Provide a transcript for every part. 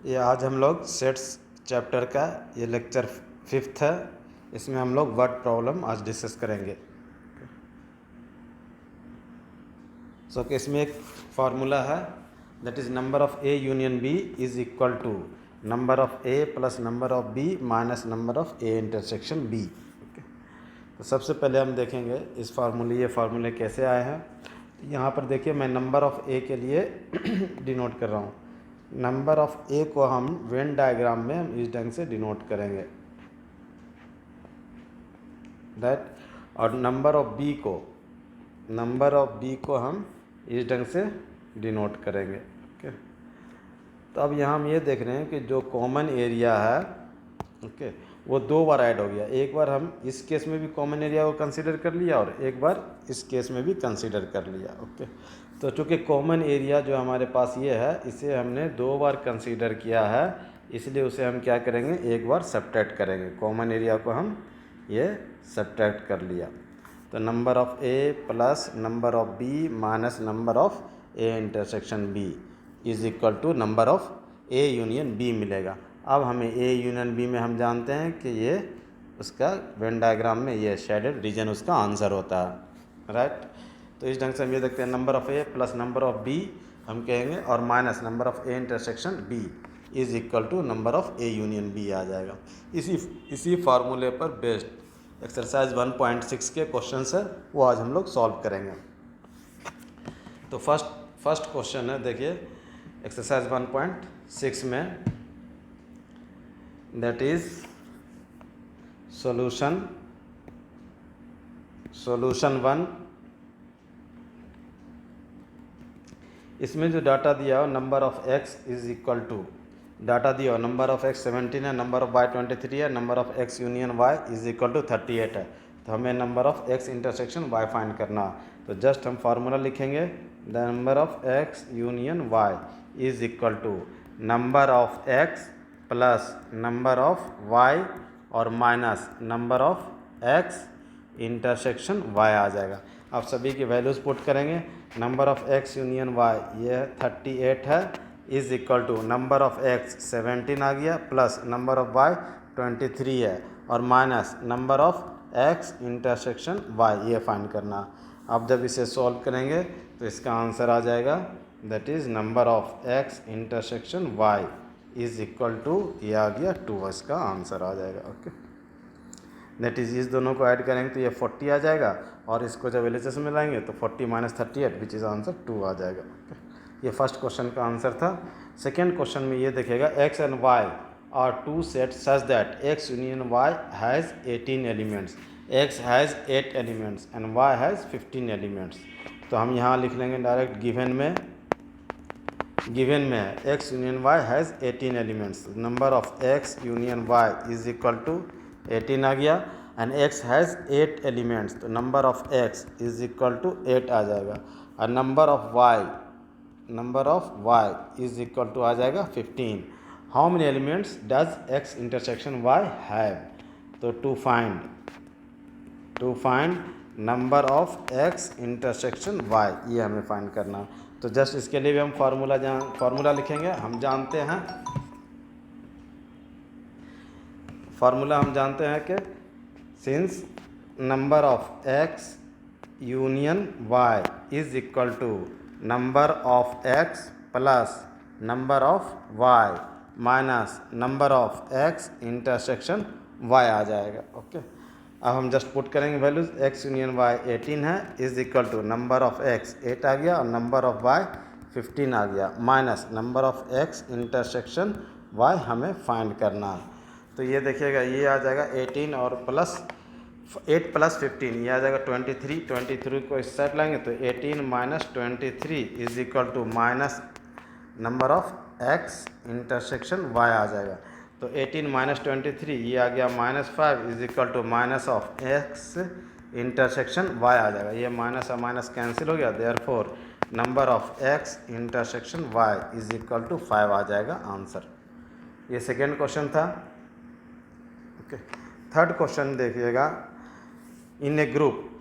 ये आज हम लोग सेट्स चैप्टर का ये लेक्चर 5th है। इसमें हम लोग वर्ड प्रॉब्लम आज डिस्कस करेंगे। सो कि इसमें एक फार्मूला है, that is number of A union B is equal to number of A plus number of B minus number of A intersection B. तो सबसे पहले हम देखेंगे इस ये फार्मूले कैसे आए हैं। यहाँ पर देखिए, मैं नंबर ऑफ ए के लिए डिनोट कर रहा हूँ। नंबर ऑफ ए को हम वेन डायग्राम में हम इस ढंग से डिनोट करेंगे दैट, और नंबर ऑफ बी को हम इस ढंग से डिनोट करेंगे। ओके, तो अब यहाँ हम ये देख रहे हैं कि जो कॉमन एरिया है, ओके, वो दो बार ऐड हो गया। एक बार हम इस केस में भी कॉमन एरिया को कंसीडर कर लिया और एक बार इस केस में भी कंसीडर कर लिया। ओके, तो चूँकि कॉमन एरिया जो हमारे पास ये है, इसे हमने दो बार कंसीडर किया है, इसलिए उसे हम क्या करेंगे, एक बार सब्ट्रैक्ट करेंगे। कॉमन एरिया को हम ये सब्ट्रैक्ट कर लिया, तो number of A plus number of B minus number of A intersection B is equal to number of A union B मिलेगा। अब हमें ए यूनियन बी में हम जानते हैं कि ये उसका वेन डायग्राम में ये शेडेड रीजन उसका आंसर होता है, राइट। तो इस ढंग से हम ये देखते हैं, number of A plus number of B हम कहेंगे और minus number of A intersection B is equal to number of A union B आ जाएगा। इसी फार्मूले पर बेस्ड एक्सरसाइज 1.6 के क्वेश्चन है, वो आज हम लोग सॉल्व करेंगे। तो फर्स्ट क्वेश्चन है, देखिए एक्सरसाइज 1.6 में, दैट इज सॉल्यूशन 1। इसमें जो डाटा दिया हो, number of X is equal to, data दिया हो नंबर ऑफ एक्स 17 है, नंबर ऑफ वाई 23 है, number of X union Y is equal to 38 है। तो हमें number of X intersection Y find करना है। तो जस्ट हम फार्मूला लिखेंगे, the number of X union Y is equal to number of X plus number of Y और minus number of X intersection Y आ जाएगा। अब सभी की वैल्यूज़ पुट करेंगे। Number of X union Y ये 38 है, is equal to number of X 17 आ गया, प्लस नंबर ऑफ वाई 23 है, और minus number of X intersection Y, ये फाइंड करना। अब जब इसे सॉल्व करेंगे तो इसका आंसर आ जाएगा, that is number of X intersection Y is equal to, ये आ गया 2, इसका आंसर आ जाएगा। ओके, दैट इज़ इस दोनों को ऐड करेंगे तो ये 40 आ जाएगा, और इसको जब एलएचएस में लाएंगे तो 40 माइनस 38 विच इज़ आंसर 2 आ जाएगा। ये फर्स्ट क्वेश्चन का आंसर था। सेकेंड क्वेश्चन में ये देखेगा, X and Y are two set such that X union Y has 18 elements, X has 8 elements and Y has 15 elements. तो हम यहाँ लिख लेंगे डायरेक्ट, गिवन में है X union Y has 18 elements, number of X union Y is equal to 18 आ गया, and X has 8 elements, तो number of X is equal to 8 आ जाएगा, और number of Y is equal to आ जाएगा 15। How many elements does X intersection Y have, तो to find number of X intersection Y, ये हमें find करना। तो जस्ट इसके लिए भी हम फार्मूला लिखेंगे। हम जानते हैं कि since number of X union Y is equal to number of X plus number of Y minus number of X intersection Y आ जाएगा। ओके, अब हम जस्ट पुट करेंगे वैल्यूज, एक्स यूनियन वाई 18 है, is equal to number of X 8 आ गया और number of Y 15 आ गया, minus number of X intersection Y हमें फाइंड करना है। तो ये देखिएगा, ये आ जाएगा 18 और प्लस 8 प्लस 15, ये आ जाएगा 23 को इस साइड लाएंगे तो 18 minus 23 is equal to minus number of X intersection Y आ जाएगा। तो 18 माइनस 23, ये आ गया -5 is equal to minus of X intersection Y आ जाएगा। ये माइनस और माइनस कैंसिल हो गया, therefore number of X intersection Y is equal to 5 आ जाएगा आंसर। ये सेकेंड क्वेश्चन था। ओके, थर्ड क्वेश्चन देखिएगा, in a group,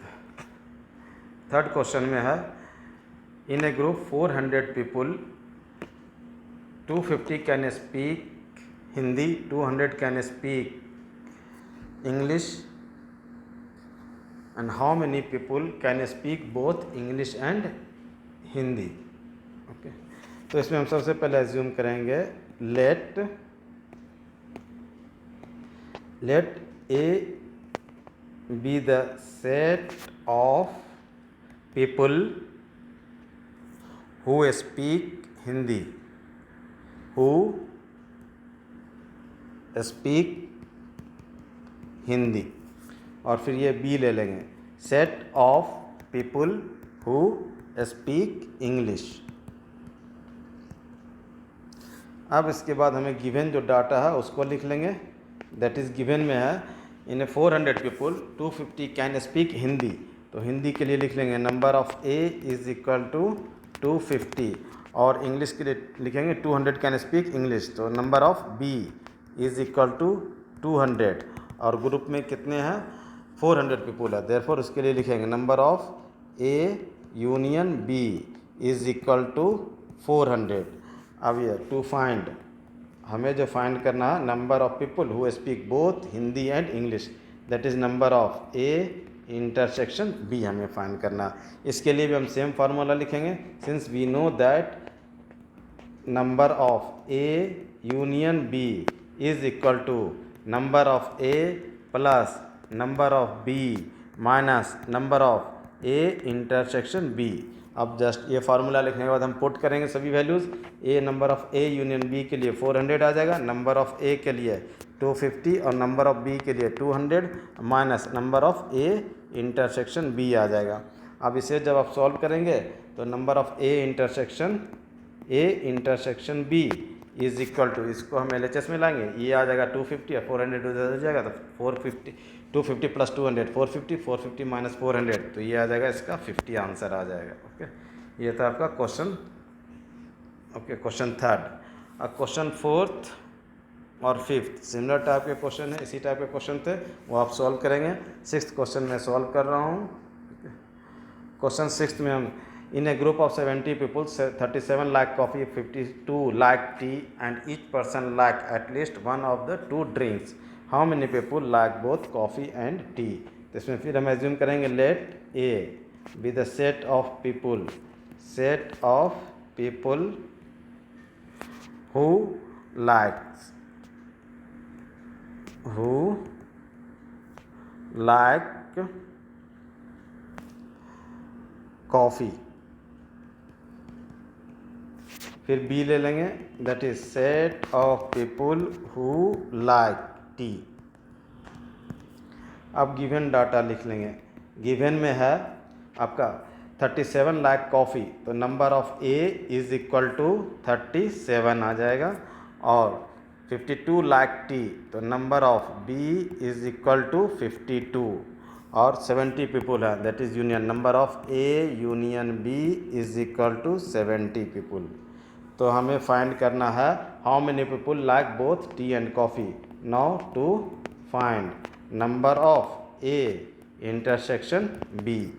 third question में है, in a group 400 people 250 can speak Hindi, 200 can speak English, and how many people can speak both English and Hindi? Okay, तो इसमें हम सबसे पहले assume करेंगे let A be the set of people who speak Hindi, who speak Hindi, और फिर ये B ले लेंगे set of people who speak English. अब इसके बाद हमें गिवन जो डाटा है उसको लिख लेंगे, दैट इज़ गिवन में है in 400 people 250 can speak Hindi, तो हिंदी के लिए लिख लेंगे number of A is equal to 250, और इंग्लिश के लिए लिखेंगे 200 कैन स्पीक इंग्लिश, तो number of B is equal to 200, और ग्रुप में कितने हैं 400 पीपल है, देयरफॉर उसके लिए लिखेंगे number of A union B is equal to 400। अब ये टू फाइंड, हमें जो फाइंड करना है number of people who speak both Hindi and English, that is number of A intersection B हमें फाइंड करना। इसके लिए भी हम सेम फार्मूला लिखेंगे, since we know that number of A union B is equal to number of A plus number of B minus number of A intersection B. अब just ये formula लिखने के बाद हम पुट करेंगे सभी values, A number of A union B के लिए 400 आ जाएगा, नंबर ऑफ ए के लिए 250 और नंबर ऑफ बी के लिए 200 minus number of A intersection B आ जाएगा। अब इसे जब आप सॉल्व करेंगे तो number of A intersection B is equal to, इसको हम LHS में लाएंगे, ये आ जाएगा 250 और 400 उधर हो जाएगा, तो 450 250 प्लस 200 450 450 माइनस 400, तो ये आ जाएगा इसका 50 आंसर आ जाएगा। ओके, ये था आपका क्वेश्चन। Okay, question third. अब क्वेश्चन फोर्थ और फिफ्थ सिमिलर टाइप के क्वेश्चन है, इसी टाइप के क्वेश्चन थे, वो आप सॉल्व करेंगे। सिक्स्थ क्वेश्चन में सॉल्व कर रहा हूँ। क्वेश्चन सिक्स्थ में हम in a group of 70 people 37 lakh coffee, 52 lakh tea, and each person like at least one of the two drinks, how many people like both coffee and tea? तो इसमें फिर हम assume करेंगे let A be the set of people who likes like coffee, फिर B ले लेंगे that is set of people who like tea. अब given data लिख लेंगे, गिवन में है आपका 37 लाख कॉफ़ी, तो number of A is equal to 37 आ जाएगा, और 52 लाख टी, तो number of B is equal to 52, और 70 पीपल है that is union, number of A union B is equal to 70 people. तो हमें फाइंड करना है how many people like both tea and coffee. Now to find number of A intersection B,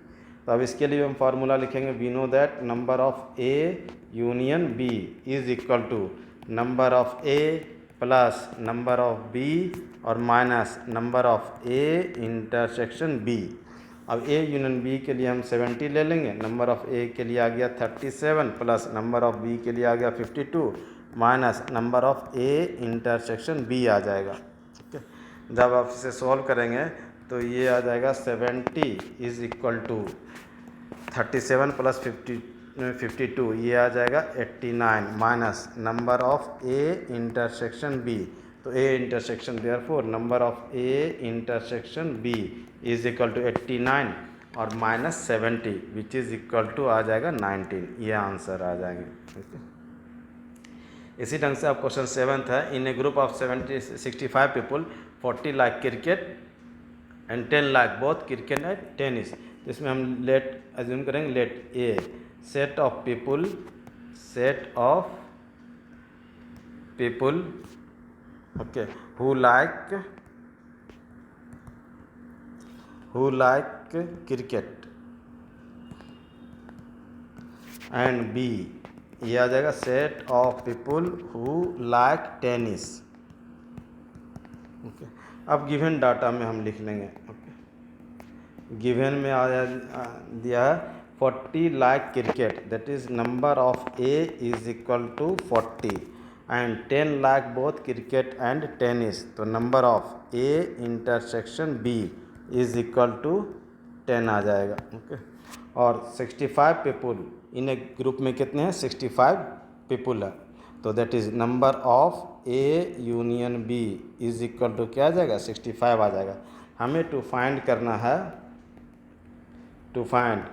तो अब इसके लिए हम फार्मूला लिखेंगे, we know that number of A union B is equal to number of A plus number of B और minus number of A intersection B. अब A union B के लिए हम 70 ले लेंगे, नंबर ऑफ ए के लिए आ गया 37 प्लस नंबर ऑफ बी के लिए आ गया 52 minus number of A intersection B आ जाएगा। ठीक है, जब आप इसे सॉल्व करेंगे तो ये आ जाएगा 70 इज इक्वल टू 37 प्लस 52, ये आ जाएगा 89 minus number of A intersection B, तो A intersection therefore number of A intersection B is equal to 89 और minus 70 which is equal to आ जाएगा 19, ये आंसर आ जाएंगे। ओके, इसी ढंग से आप क्वेश्चन सेवन्थ है, in a group of 65 people 40 like cricket and 10 like both cricket and tennis, तो इसमें हम लेट एज्यूम करेंगे let A set of people okay who like cricket, and B ये आ जाएगा set of people who like tennis. Okay, अब given data में हम लिख लेंगे। ओके, गिवन में दिया है 40 like cricket, that is number of A is equal to 40 and 10 like both cricket and tennis, तो number of A intersection B is equal to 10 आ जाएगा। ओके, और 65 पीपुल इन ए ग्रुप में कितने हैं? 65 पीपुल है, तो that is number of A union B is equal to क्या आ जाएगा? 65 आ जाएगा। हमें टू फाइंड करना है, to find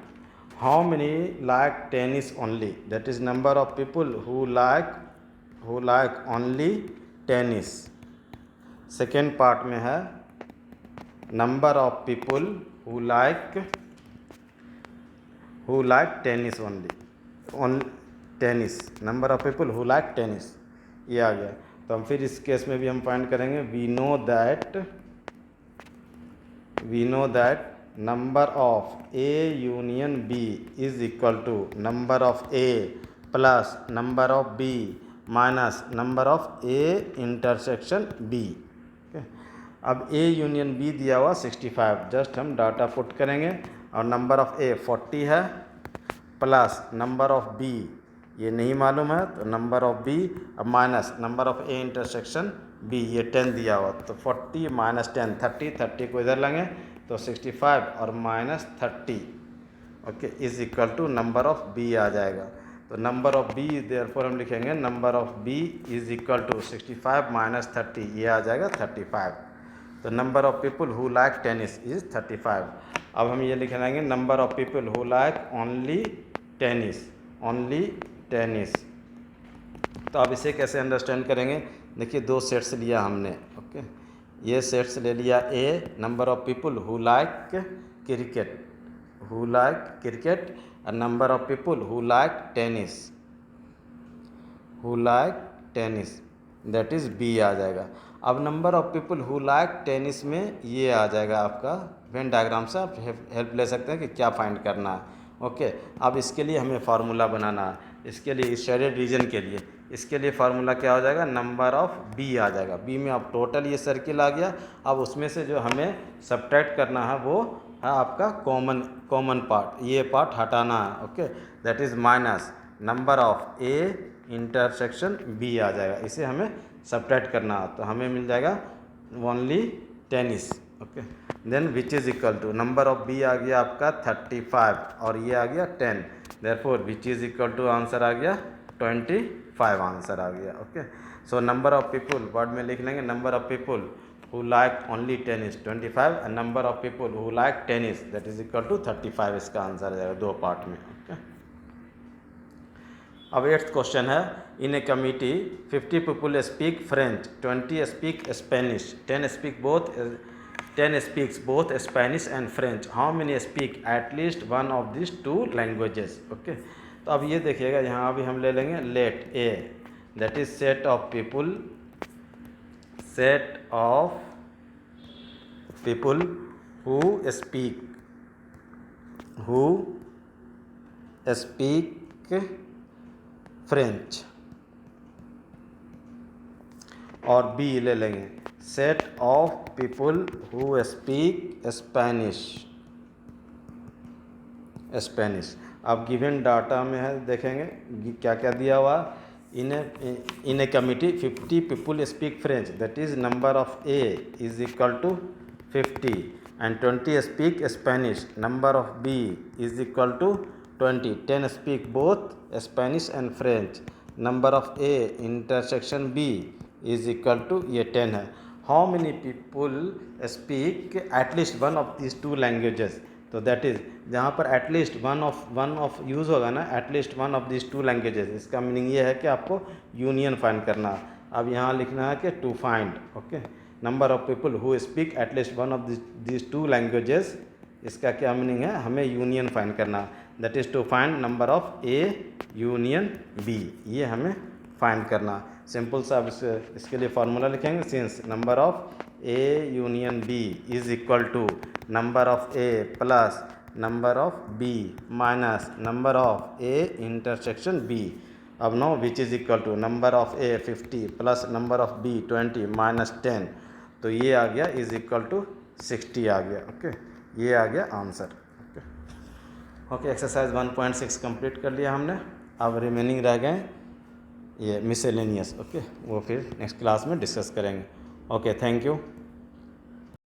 how many like tennis only, that is number of people who like only tennis. Second part में है number of people who like tennis only tennis, number of people who like tennis, ये आ गया। तो हम फिर इस case में भी हम फाइंड करेंगे, we know that number of A union B is equal to number of A plus number of B minus number of A intersection B. अब ए यूनियन बी दिया हुआ 65, जस्ट हम डाटा पुट करेंगे और number of ए 40 है plus number of B ये नहीं मालूम है, तो नंबर ऑफ बी अब minus number of A intersection B ये 10 दिया हुआ, तो 40 माइनस 10 30 को इधर लेंगे तो 65 और minus 30 okay is equal to number of B आ जाएगा। तो नंबर ऑफ बी देयरफॉर हम लिखेंगे number of B is equal to 65 minus 30, ये आ जाएगा 35। तो number of people who like tennis is 35। अब हम ये लिख लेंगे number of people who like only tennis. तो अब इसे कैसे अंडरस्टैंड करेंगे? देखिए दो सेट्स लिया हमने। ओके, ये सेट्स ले लिया A number of people who like cricket और number of people who like tennis that is B आ जाएगा। अब number of people who like tennis में ये आ जाएगा आपका वेन डायग्राम से आप हेल्प ले सकते हैं कि क्या फाइंड करना है। ओके, अब इसके लिए हमें फार्मूला बनाना है, इसके लिए इस शेडेड रीजन के लिए, इसके लिए फार्मूला क्या हो जाएगा? नंबर ऑफ बी आ जाएगा। बी में अब टोटल ये सर्किल आ गया, अब उसमें से जो हमें सब्ट्रैक्ट करना है वो है आपका कॉमन पार्ट, ये पार्ट हटाना है। Okay, that is minus number of A intersection B आ जाएगा, इसे हमें सब्ट्रैक्ट करना है, तो हमें मिल जाएगा only tennis. Okay, then which is equal to number of B आ गया आपका 35 और ये आ गया 10, therefore which is equal to answer आ गया 25 आंसर आ गया। Okay, so number of people word में लिख लेंगे number of people who like only tennis 25 and number of people who like tennis that is equal to 35, इसका answer आ जाएगा दो पार्ट में। ओके, अब 8th क्वेश्चन है, in a committee 50 people speak French, 20 speak Spanish, 10 speaks both Spanish and French. How many speak at least one of these two languages? Okay, तो अब ये देखिएगा यहाँ अभी हम ले लेंगे let A that is set of people who speak French, और बी ले लेंगे set of people who speak Spanish. अब गिवन डाटा में है, देखेंगे क्या क्या दिया हुआ। In a committee 50 people speak French that is number of A is equal to 50 and 20 speak Spanish, number of B is equal to 20, 10 speak both Spanish and French, number of A intersection B is equal to ये 10 है। How many people speak at least one of this two languages, तो that is जहाँ पर at least one of use होगा ना, at least one of this two languages, इसका meaning ये है कि आपको यूनियन फाइंड करना है। अब यहाँ लिखना है कि to find okay number of people who speak at least one of this two languages, इसका क्या मीनिंग है? हमें यूनियन फाइंड करना है, that is to find number of A union B, ये हमें फाइंड करना। सिंपल सा अब इसके लिए फार्मूला लिखेंगे, since number of A union B is equal to number of A plus number of B minus number of A intersection B. अब now which is equal to number of A 50 प्लस number of B 20 minus 10, तो ये आ गया is equal to 60 आ गया। Okay, ये आ गया आंसर। ओके, एक्सरसाइज 1.6 कंप्लीट कर लिया हमने। अब रिमेनिंग रह गए ये मिसलेनियस। ओके, वो फिर नेक्स्ट क्लास में डिस्कस करेंगे। Okay, thank you.